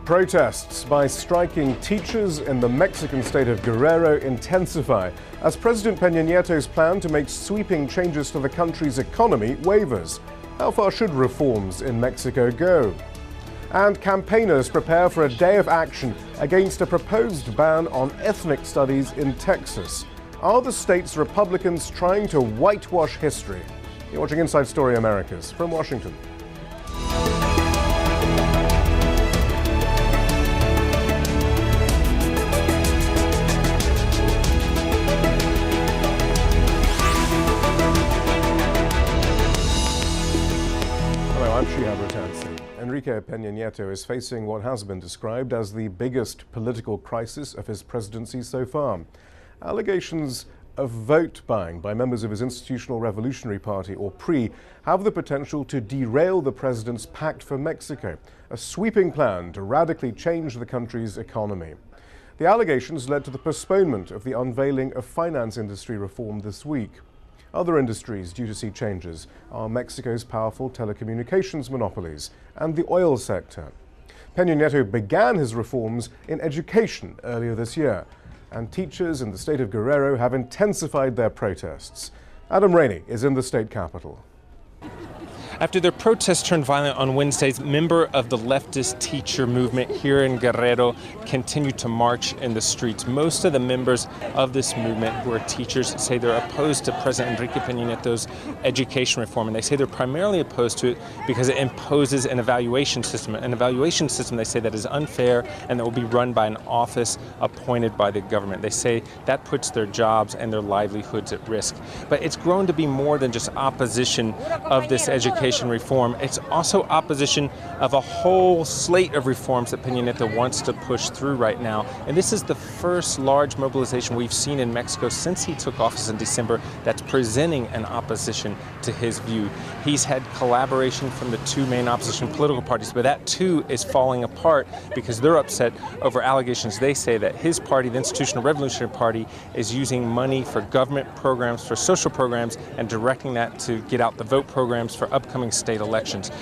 Protests by striking teachers in the Mexican state of Guerrero intensify as President Pena Nieto's plan to make sweeping changes to the country's economy wavers. How far should reforms in Mexico go? And campaigners prepare for a day of action against a proposed ban on ethnic studies in Texas. Are the state's Republicans trying to whitewash history? You're watching Inside Story Americas from Washington. Enrique Pena Nieto is facing what has been described as the biggest political crisis of his presidency so far. Allegations of vote buying by members of his Institutional Revolutionary Party, or PRI, have the potential to derail the president's Pact for Mexico, a sweeping plan to radically change the country's economy. The allegations led to the postponement of the unveiling of finance industry reform this week. Other industries due to see changes are Mexico's powerful telecommunications monopolies and the oil sector. Pena Nieto began his reforms in education earlier this year, and teachers in the state of Guerrero have intensified their protests. Adam Rainey is in the state capital. After their protests turned violent on Wednesdays, members of the leftist teacher movement here in Guerrero continue to march in the streets. Most of the members of this movement who are teachers say they're opposed to President Enrique Pena Nieto's education reform, and they say they're primarily opposed to it because it imposes an evaluation system. An evaluation system, they say, that is unfair and that will be run by an office appointed by the government. They say that puts their jobs and their livelihoods at risk. But it's grown to be more than just opposition of this education reform. It's also opposition of a whole slate of reforms that Pena Nieto wants to push through right now. And this is the first large mobilization we've seen in Mexico since he took office in December that's presenting an opposition to his view. He's had collaboration from the two main opposition political parties, but that too is falling apart because they're upset over allegations. They say that his party, the Institutional Revolutionary Party, is using money for government programs, for social programs, and directing that to get out the vote programs for upcoming state elections.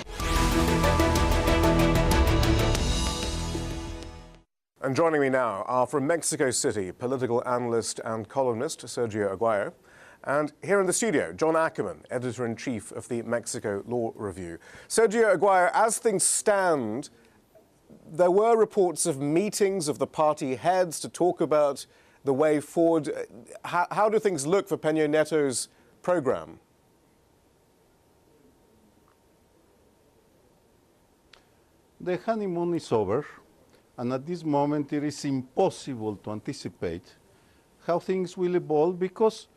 And joining me now are from Mexico City, political analyst and columnist Sergio Aguero, and here in the studio, John Ackerman, editor-in-chief of the Mexico Law Review. Sergio Aguero, as things stand, there were reports of meetings of the party heads to talk about the way forward. How do things look for Pena Nieto's program? The honeymoon is over, and at this moment it is impossible to anticipate how things will evolve because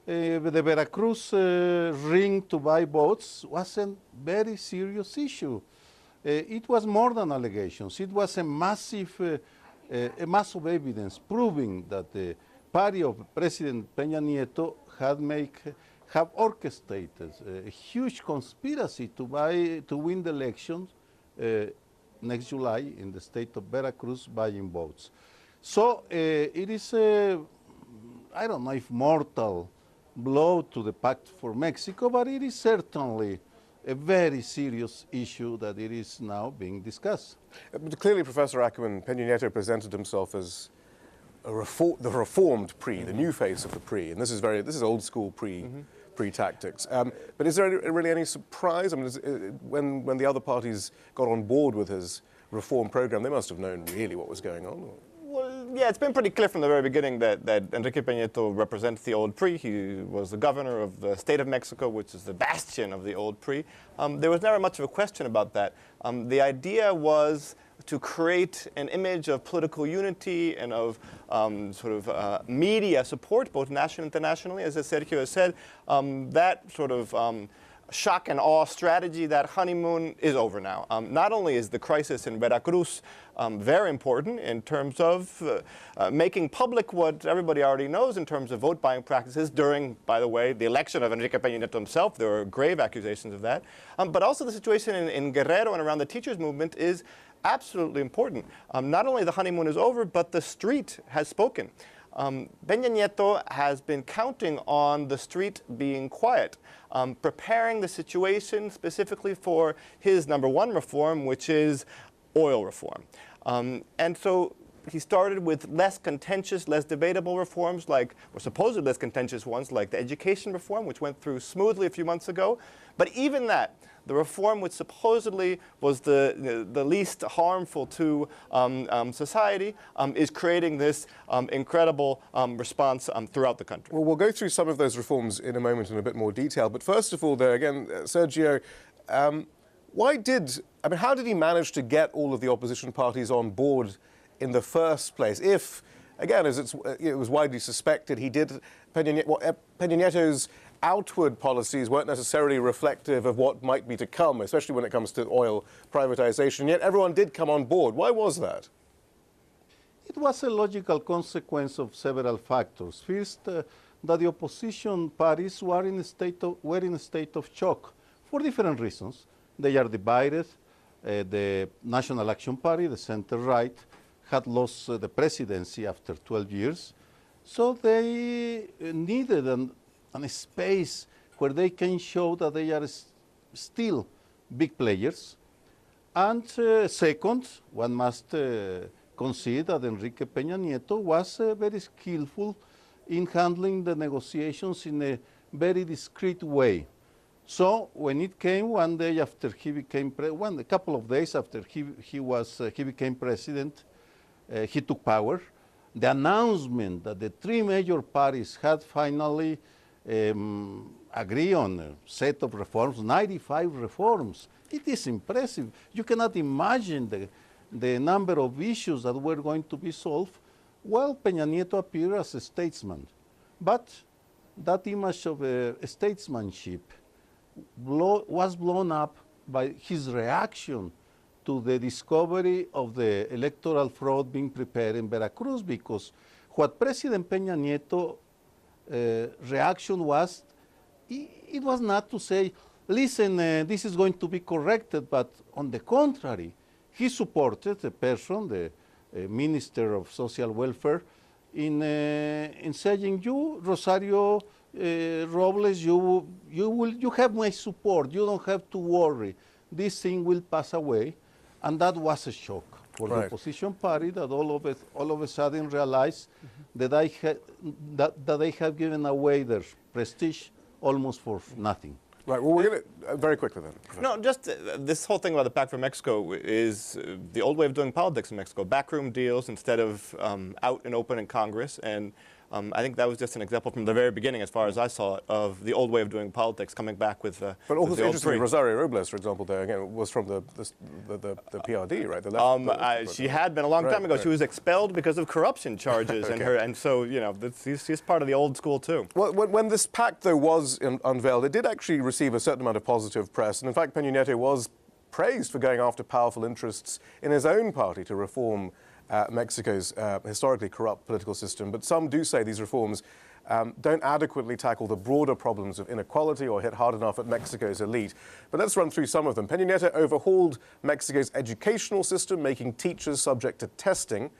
the Veracruz ring to buy votes was a very serious issue. It was more than allegations. It was a massive evidence proving that the party of President Pena Nieto have orchestrated a huge conspiracy to win the elections next July in the state of Veracruz buying votes. So it is I don't know if mortal blow to the Pact for Mexico, but it is certainly a very serious issue that it is now being discussed. But clearly, Professor Ackerman, Pena Nieto presented himself as the reformed PRI, the new face of the PRI, and this is old school PRI. Tactics. But is there really any surprise? I mean, when the other parties got on board with his reform program, they must have known really what was going on. Well, yeah, it's been pretty clear from the very beginning that Enrique Pena Nieto represents the old PRI. He was the governor of the state of Mexico, which is the bastion of the old PRI. There was never much of a question about that. The idea was to create an image of political unity and of media support, both nationally and internationally. As Sergio has said, that sort of shock and awe strategy, that honeymoon, is over now. Not only is the crisis in Veracruz very important in terms of making public what everybody already knows in terms of vote buying practices during, by the way, the election of Enrique Pena Nieto himself. There were grave accusations of that. But also the situation in Guerrero and around the teachers movement is absolutely important. Not only the honeymoon is over, but the street has spoken. Pena Nieto has been counting on the street being quiet, preparing the situation specifically for his #1 reform, which is oil reform. And so he started with less contentious, less debatable reforms, or supposedly less contentious ones, like the education reform, which went through smoothly a few months ago. But even that, the reform which supposedly was the least harmful to society, is creating this incredible response throughout the country. Well, we'll go through some of those reforms in a moment in a bit more detail. But first of all, there again, Sergio, how did he manage to get all of the opposition parties on board in the first place? If, again, as it was widely suspected, Pena Nieto's outward policies weren't necessarily reflective of what might be to come, especially when it comes to oil privatization, yet everyone did come on board. Why was that? It was a logical consequence of several factors. First, that the opposition parties were in a state of shock for different reasons. They are divided. The National Action Party, the center-right, had lost the presidency after 12 years. So they needed a space where they can show that they are still big players. And second, one must concede that Enrique Pena Nieto was very skillful in handling the negotiations in a very discreet way. So when it came one day after he became a couple of days after he became president, he took power. The announcement that the three major parties had finally agreed on a set of reforms, 95 reforms. It is impressive. You cannot imagine the number of issues that were going to be solved. Well, Pena Nieto appeared as a statesman, but that image of statesmanship was blown up by his reaction to the discovery of the electoral fraud being prepared in Veracruz, because what President Pena Nieto reaction was, it was not to say, listen, this is going to be corrected, but on the contrary, he supported a person, the Minister of Social Welfare, in saying, you, Rosario Robles, you have my support, you don't have to worry, this thing will pass away. And that was a shock for the opposition party, that all of a sudden realized that they have given away their prestige almost for nothing. Right, well, we're going to, very quickly then. No, just this whole thing about the Pact for Mexico is the old way of doing politics in Mexico. Backroom deals instead of out and open in Congress. And I think that was just an example from the very beginning, as far as I saw it, of the old way of doing politics coming back with But also interestingly, Rosario Robles, for example, there again was from the PRD, right? The left, she had been a long time ago. Right. She was expelled because of corruption charges, and so she's part of the old school too. Well, when this pact though was unveiled, it did actually receive a certain amount of positive press, and in fact, Pena Nieto was praised for going after powerful interests in his own party to reform Mexico's historically corrupt political system. But some do say these reforms don't adequately tackle the broader problems of inequality or hit hard enough at Mexico's elite. But let's run through some of them. Pena Nieto overhauled Mexico's educational system, making teachers subject to testing.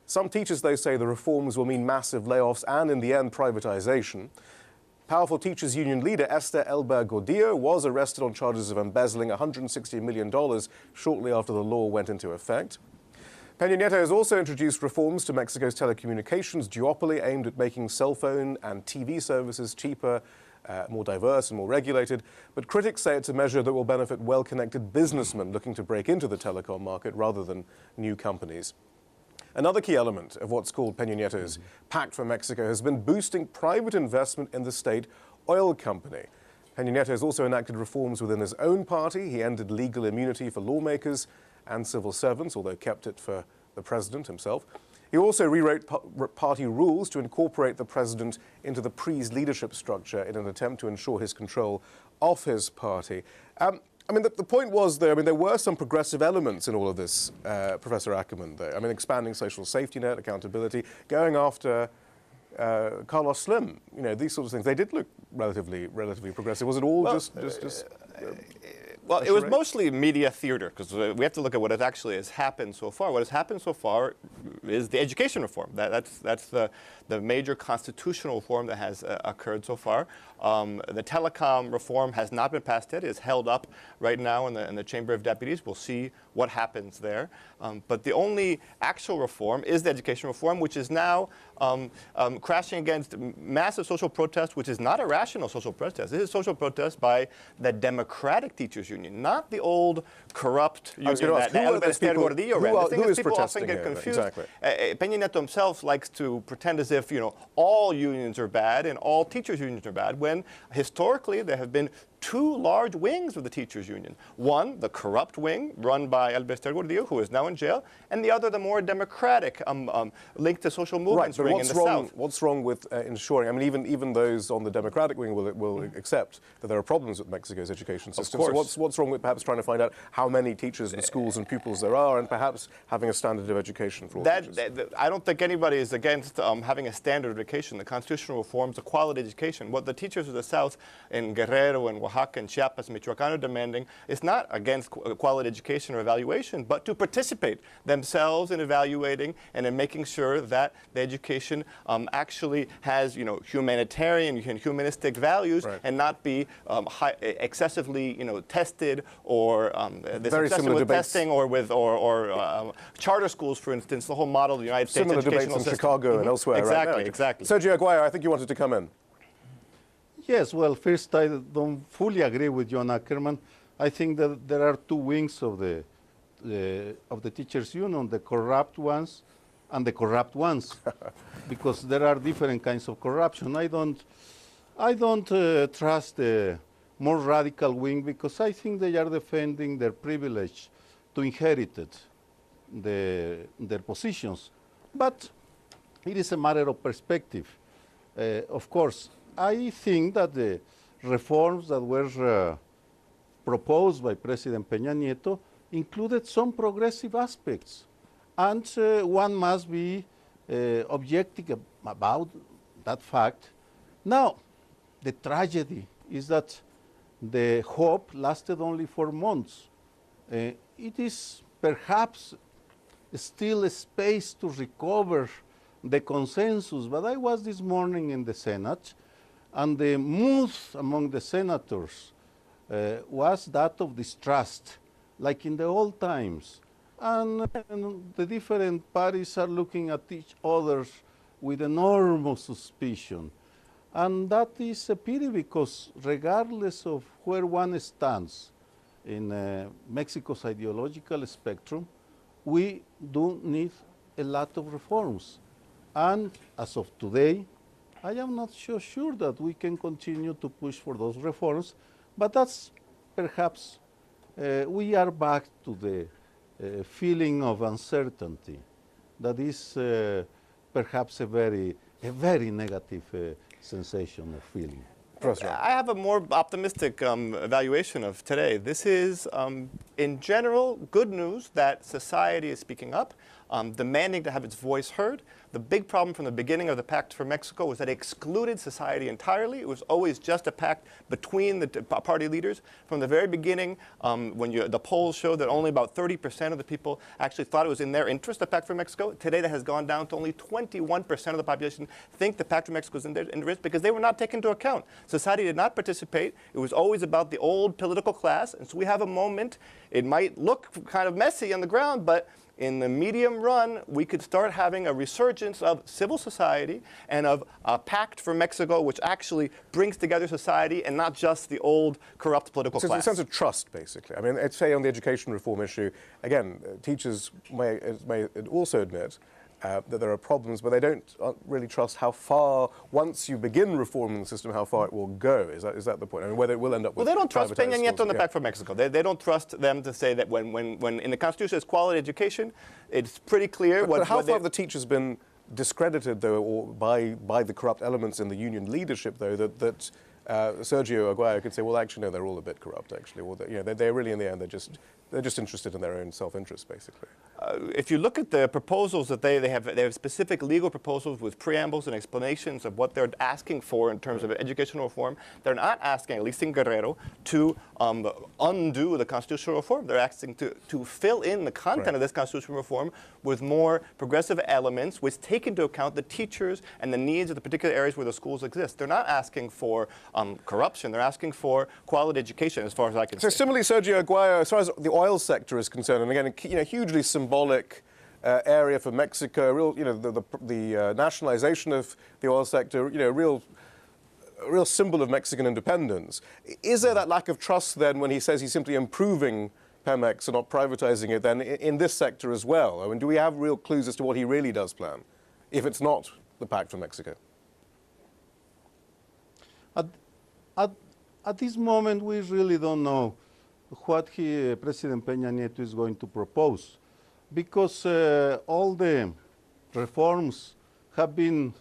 Some teachers, though, say the reforms will mean massive layoffs and, in the end, privatization. Powerful teachers union leader Esther Elba Gordillo was arrested on charges of embezzling $160 million shortly after the law went into effect. Pena Nieto has also introduced reforms to Mexico's telecommunications duopoly aimed at making cell phone and TV services cheaper, more diverse and more regulated. But critics say it's a measure that will benefit well-connected businessmen looking to break into the telecom market rather than new companies. Another key element of what's called Pena Nieto's Pact for Mexico has been boosting private investment in the state oil company. Pena Nieto has also enacted reforms within his own party. He ended legal immunity for lawmakers and civil servants, although kept it for the president himself. He also rewrote party rules to incorporate the president into the PRI's leadership structure in an attempt to ensure his control of his party. The point was, though, there were some progressive elements in all of this, Professor Ackerman, though. Expanding social safety net, accountability, going after Carlos Slim, these sorts of things. They did look relatively progressive. Was it all Well, it was mostly media theater, because we have to look at what actually has happened so far. What has happened so far is the education reform. That's the major constitutional reform that has occurred so far. The telecom reform has not been passed yet. It's held up right now in the Chamber of Deputies. We'll see what happens there. But the only actual reform is the education reform, which is now crashing against massive social protest, which is not a rational social protest. This is social protest by the Democratic Teachers Union, not the old corrupt union that Elbester Gordillo ran. The thing is, people often get confused. Exactly. Pena Nieto himself likes to pretend as if, all unions are bad and all teachers' unions are bad, when historically there have been two large wings of the teachers' union. One, the corrupt wing, run by Elbester Gordillo, who is now in jail, and the other, the more democratic, linked to social movements wing in the South. What's wrong with ensuring, I mean, even those on the democratic wing will accept that there are problems with Mexico's education system. Of course. So what's wrong with perhaps trying to find out how many teachers and schools and pupils there are, and perhaps having a standard of education for all teachers? I don't think anybody is against having a standard of education. The constitutional reforms, a quality education. What the teachers of the South in Guerrero and Oaxaca and Chiapas, Michoacán are demanding is not against quality education or evaluation, but to participate themselves in evaluating and in making sure that the education actually has, humanitarian and humanistic values, and not be excessively, tested, or this obsession with testing, or with charter schools, for instance, the whole model of the United States Similar educational debates in system. Chicago and elsewhere. Exactly, right? exactly. Sergio Aguero, I think you wanted to come in. Yes, well, first, I don't fully agree with John Ackerman. I think that there are two wings of the teachers' union, the corrupt ones and the corrupt ones, because there are different kinds of corruption. I don't trust the more radical wing, because I think they are defending their privilege to inherit their positions. But it is a matter of perspective. Of course, I think that the reforms that were proposed by President Pena Nieto included some progressive aspects. And one must be objective about that fact. Now, the tragedy is that the hope lasted only 4 months. It is perhaps still a space to recover the consensus, but I was this morning in the Senate, and the mood among the senators was that of distrust, like in the old times. And the different parties are looking at each other with enormous suspicion. And that is a pity, because regardless of where one stands in Mexico's ideological spectrum, we do need a lot of reforms. And as of today, I am not so sure that we can continue to push for those reforms, but that's perhaps, we are back to the feeling of uncertainty. That is perhaps a very negative sensation of feeling. I have a more optimistic evaluation of today. This is, in general, good news that society is speaking up, demanding to have its voice heard. The big problem from the beginning of the Pact for Mexico was that it excluded society entirely. It was always just a pact between the party leaders. From the very beginning, when the polls showed that only about 30% of the people actually thought it was in their interest, the Pact for Mexico. Today that has gone down to only 21% of the population think the Pact for Mexico is in their interest, because they were not taken into account. Society did not participate. It was always about the old political class. And so we have a moment, it might look kind of messy on the ground, but in the medium run, we could start having a resurgence of civil society and of a Pact for Mexico, which actually brings together society and not just the old corrupt political class. It's a sense of trust, basically. I mean, let's say on the education reform issue, again, teachers may also admit that there are problems, but they don't really trust how far, once you begin reforming the system, how far it will go. Is that the point? I mean, whether it will end up with... Well, they don't trust Pena Nieto and the Pact for Mexico. They don't trust them to say that when in the Constitution is quality education, it's pretty clear but how far have the teachers been discredited, though, or by the corrupt elements in the union leadership, though, that Sergio Aguero could say, well, actually, no, they're all a bit corrupt, actually. Well, they're really, in the end, they're just interested in their own self-interest, basically. If you look at the proposals that they have specific legal proposals with preambles and explanations of what they're asking for in terms of educational reform. They're not asking, at least in Guerrero, to undo the constitutional reform. They're asking to fill in the content of this constitutional reform with more progressive elements which take into account the teachers and the needs of the particular areas where the schools exist. They're not asking for corruption. They're asking for quality education, as far as I can see. So similarly, Sergio Aguero, as far as the oil sector is concerned, and again, hugely symbolic area for Mexico, real, the nationalization of the oil sector, a real symbol of Mexican independence. Is there that lack of trust then when he says he's simply improving Pemex and not privatizing it then in this sector as well? I mean, do we have real clues as to what he really does plan, if it's not the Pact for Mexico? At this moment, we really don't know what President Pena Nieto is going to propose, because all the reforms have been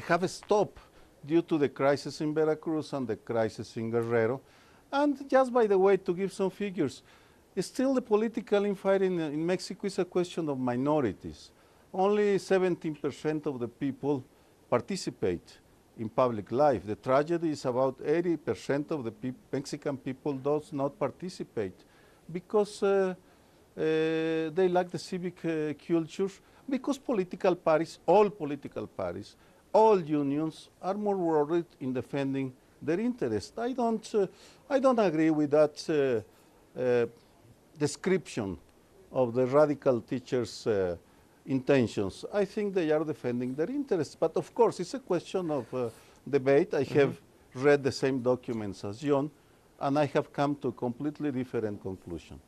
have stopped due to the crisis in Veracruz and the crisis in Guerrero. And just by the way, to give some figures, still the political infighting in Mexico is a question of minorities. Only 17% of the people participate in public life. The tragedy is about 80% of the Mexican people does not participate because they lack the civic culture, because political parties, all unions are more worried in defending their interests. I don't agree with that description of the radical teachers' intentions. I think they are defending their interests. But of course, it's a question of debate. I have read the same documents as John, and I have come to a completely different conclusion.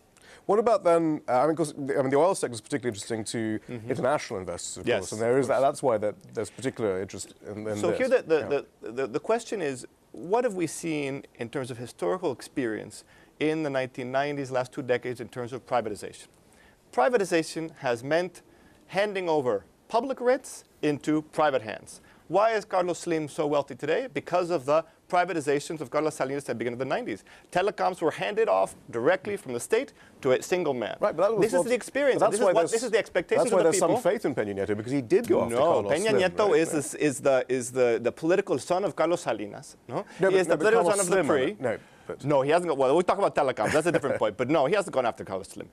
What about then, because the oil sector is particularly interesting to international investors, of course, and there is that's why there's particular interest in so this. Here the question is, what have we seen in terms of historical experience in the 1990s, last 2 decades, in terms of privatization? Privatization has meant handing over public rents into private hands. Why is Carlos Slim so wealthy today? Because of the privatizations of Carlos Salinas at the beginning of the 90s. Telecoms were handed off directly from the state to a single man. Right, but this is the experience. This is the expectations of the people. That's why there's some faith in Pena Nieto, because he did go after Carlos Slim. No, Pena Nieto right? is the political son of Carlos Salinas. He is the political son of the PRI. No, he hasn't. Well, we'll talk about telecoms. That's a different point. But no, he hasn't gone after Carlos Slim.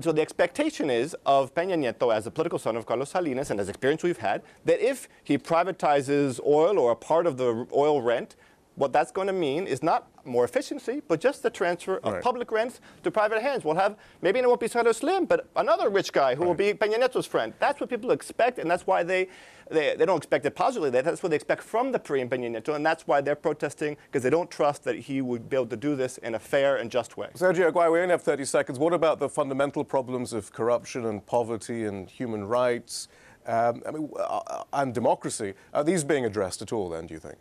So the expectation is of Pena Nieto as the political son of Carlos Salinas, and as experience we've had, that if he privatizes oil or a part of the oil rent, what that's going to mean is not more efficiency, but just the transfer of public rents to private hands. We'll have, maybe it won't be Carlos Slim, but another rich guy who will be Pena Nieto's friend. That's what people expect, and that's why they don't expect it positively. That's what they expect from the PRI and Pena Nieto, and that's why they're protesting, because they don't trust that he would be able to do this in a fair and just way. Sergio Aguero, we only have 30 seconds. What about the fundamental problems of corruption and poverty and human rights and democracy? Are these being addressed at all then, do you think?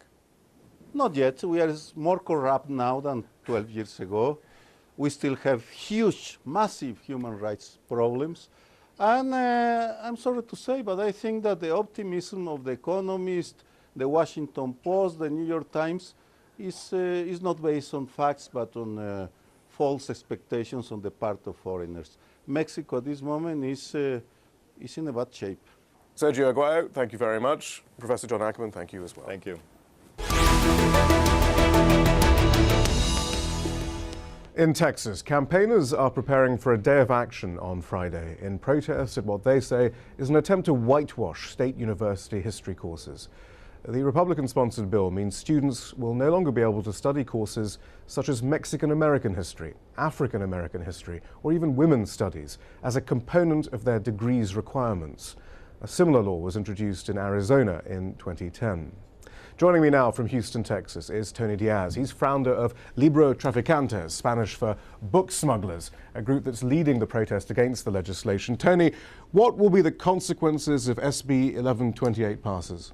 Not yet. We are more corrupt now than 12 years ago. We still have huge, massive human rights problems. And I'm sorry to say, but I think that the optimism of The Economist, the Washington Post, the New York Times is not based on facts, but on false expectations on the part of foreigners. Mexico at this moment is in a bad shape. Sergio Aguero, thank you very much. Professor John Ackerman, thank you as well. Thank you. In Texas, campaigners are preparing for a day of action on Friday in protest at what they say is an attempt to whitewash state university history courses. The Republican-sponsored bill means students will no longer be able to study courses such as Mexican-American history, African-American history, or even women's studies as a component of their degrees requirements. A similar law was introduced in Arizona in 2010. Joining me now from Houston, Texas, is Tony Diaz. He's founder of Libro Traficantes, Spanish for book smugglers, a group that's leading the protest against the legislation. Tony, what will be the consequences if SB 1128 passes?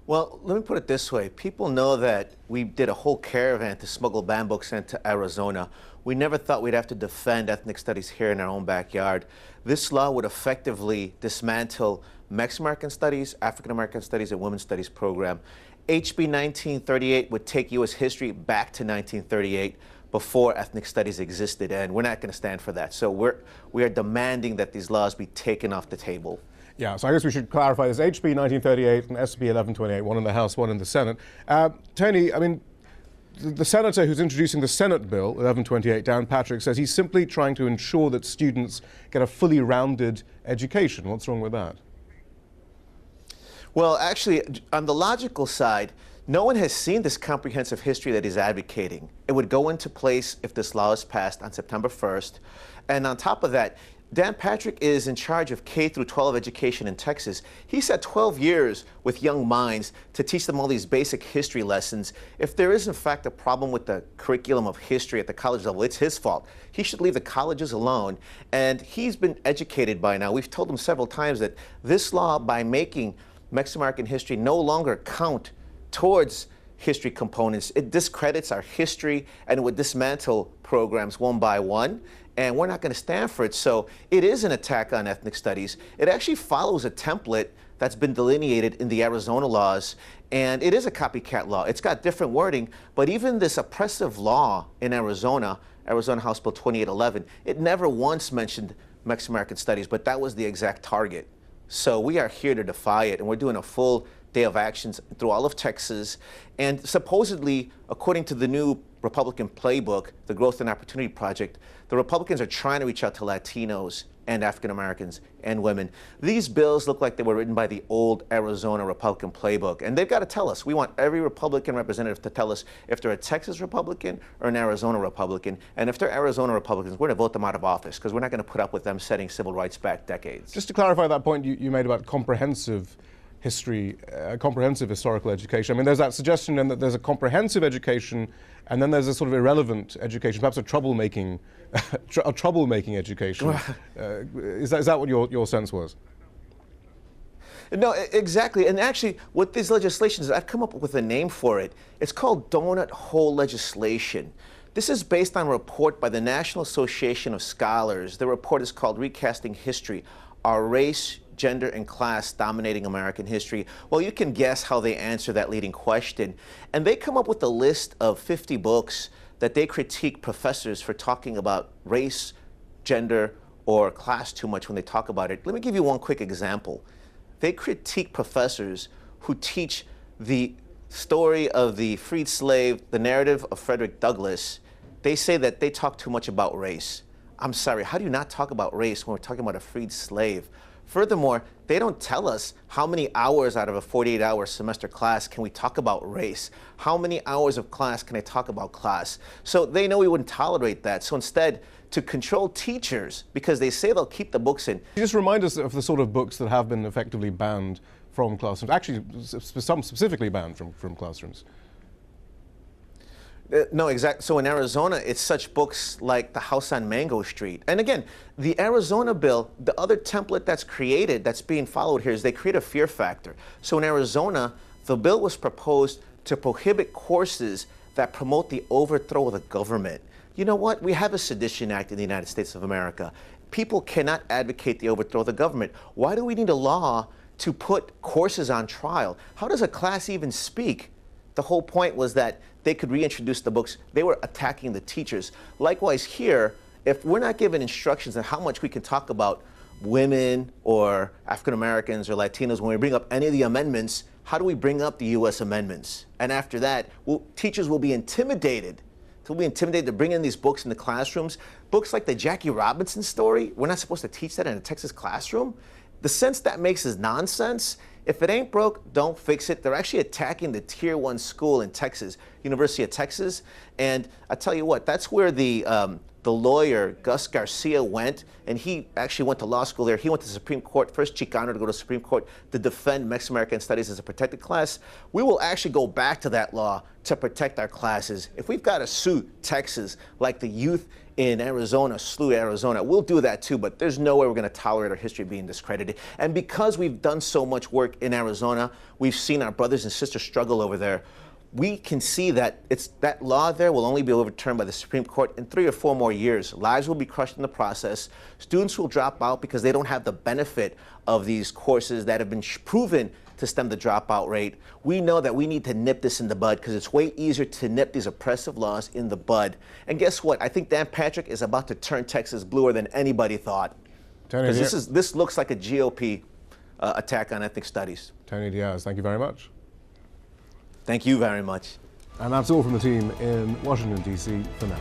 Well, let me put it this way. People know that we did a whole caravan to smuggle banned books into Arizona. We never thought we'd have to defend ethnic studies here in our own backyard. This law would effectively dismantle Mexican-American studies, African-American studies, and women's studies program. HB 1938 would take U.S. history back to 1938, before ethnic studies existed, and we're not going to stand for that. So we are demanding that these laws be taken off the table. Yeah, so I guess we should clarify this. HB 1938 and SB 1128, one in the House, one in the Senate. Tony, I mean, the senator who's introducing the Senate bill, 1128, Dan Patrick, says he's simply trying to ensure that students get a fully rounded education. What's wrong with that? Well, actually, on the logical side, No one has seen this comprehensive history that he's advocating. It would go into place if this law is passed on September 1st. And on top of that, Dan Patrick is in charge of K through 12 education in Texas. He said 12 years with young minds to teach them all these basic history lessons. If there is in fact a problem with the curriculum of history at the college level, it's his fault. He should leave the colleges alone. And he's been educated by now. We've told him several times that this law, by making Mexican-American history no longer count towards history components, it discredits our history and it would dismantle programs one by one, and we're not going to stand for it. So it is an attack on ethnic studies. It actually follows a template that's been delineated in the Arizona laws, and it is a copycat law. It's got different wording, but even this oppressive law in Arizona, Arizona House Bill 2811, it never once mentioned Mexican-American studies, but that was the exact target. So we are here to defy it, and we're doing a full day of actions through all of Texas. And supposedly, according to the new Republican playbook, the Growth and Opportunity Project, the Republicans are trying to reach out to Latinos and African Americans and women. These bills look like they were written by the old Arizona Republican playbook. And they've got to tell us. We want every Republican representative to tell us if they're a Texas Republican or an Arizona Republican. And if they're Arizona Republicans, we're going to vote them out of office because we're not going to put up with them setting civil rights back decades. Just to clarify that point you made about comprehensive history, comprehensive historical education. I mean, there's that suggestion then that there's a comprehensive education and then there's a sort of irrelevant education, perhaps a troublemaking education. Is that what your sense was? No, exactly. And actually, what this legislation is, I've come up with a name for it. It's called donut hole legislation. This is based on a report by the National Association of Scholars. The report is called Recasting History, Are Race, Gender, and Class Dominating American History? Well, you can guess how they answer that leading question. And they come up with a list of 50 books that they critique professors for talking about race, gender, or class too much when they talk about it. Let me give you one quick example. They critique professors who teach the story of the freed slave, the narrative of Frederick Douglass. They say that they talk too much about race. I'm sorry, how do you not talk about race when we're talking about a freed slave? Furthermore, they don't tell us how many hours out of a 48-hour semester class can we talk about race. How many hours of class can I talk about class? So they know we wouldn't tolerate that. So instead, to control teachers, because they say they'll keep the books in. Just remind us of the sort of books that have been effectively banned from classrooms, actually some specifically banned from classrooms. No, exactly. So in Arizona, it's such books like The House on Mango Street. And again, the Arizona bill, the other template that's created, that's being followed here, is they create a fear factor. So in Arizona, the bill was proposed to prohibit courses that promote the overthrow of the government. You know what? We have a Sedition Act in the United States of America. People cannot advocate the overthrow of the government. Why do we need a law to put courses on trial? How does a class even speak? The whole point was that they could reintroduce the books. They were attacking the teachers. Likewise here, if we're not given instructions on how much we can talk about women or African Americans or Latinos when we bring up any of the amendments, how do we bring up the U.S. amendments? And after that, teachers will be intimidated. They'll be intimidated to bring in these books in the classrooms. Books like the Jackie Robinson story, we're not supposed to teach that in a Texas classroom. The sense that makes is nonsense. If it ain't broke, don't fix it. They're actually attacking the Tier 1 school in Texas, University of Texas. And I tell you what, that's where the lawyer, Gus Garcia, went. And he actually went to law school there. He went to the Supreme Court, first Chicano to go to the Supreme Court to defend Mexican-American studies as a protected class. We will actually go back to that law to protect our classes. If we've got to sue Texas like the youth in Arizona slew Arizona, we'll do that too, but there's no way we're going to tolerate our history being discredited. And because we've done so much work in Arizona, we've seen our brothers and sisters struggle over there. We can see that that law there will only be overturned by the Supreme Court in 3 or 4 more years. Lives will be crushed in the process. Students will drop out because they don't have the benefit of these courses that have been proven to stem the dropout rate. We know that we need to nip this in the bud because it's way easier to nip these oppressive laws in the bud. And guess what? I think Dan Patrick is about to turn Texas bluer than anybody thought. Because this looks like a GOP attack on ethnic studies. Tony Diaz, thank you very much. Thank you very much. And that's all from the team in Washington, D.C. for now.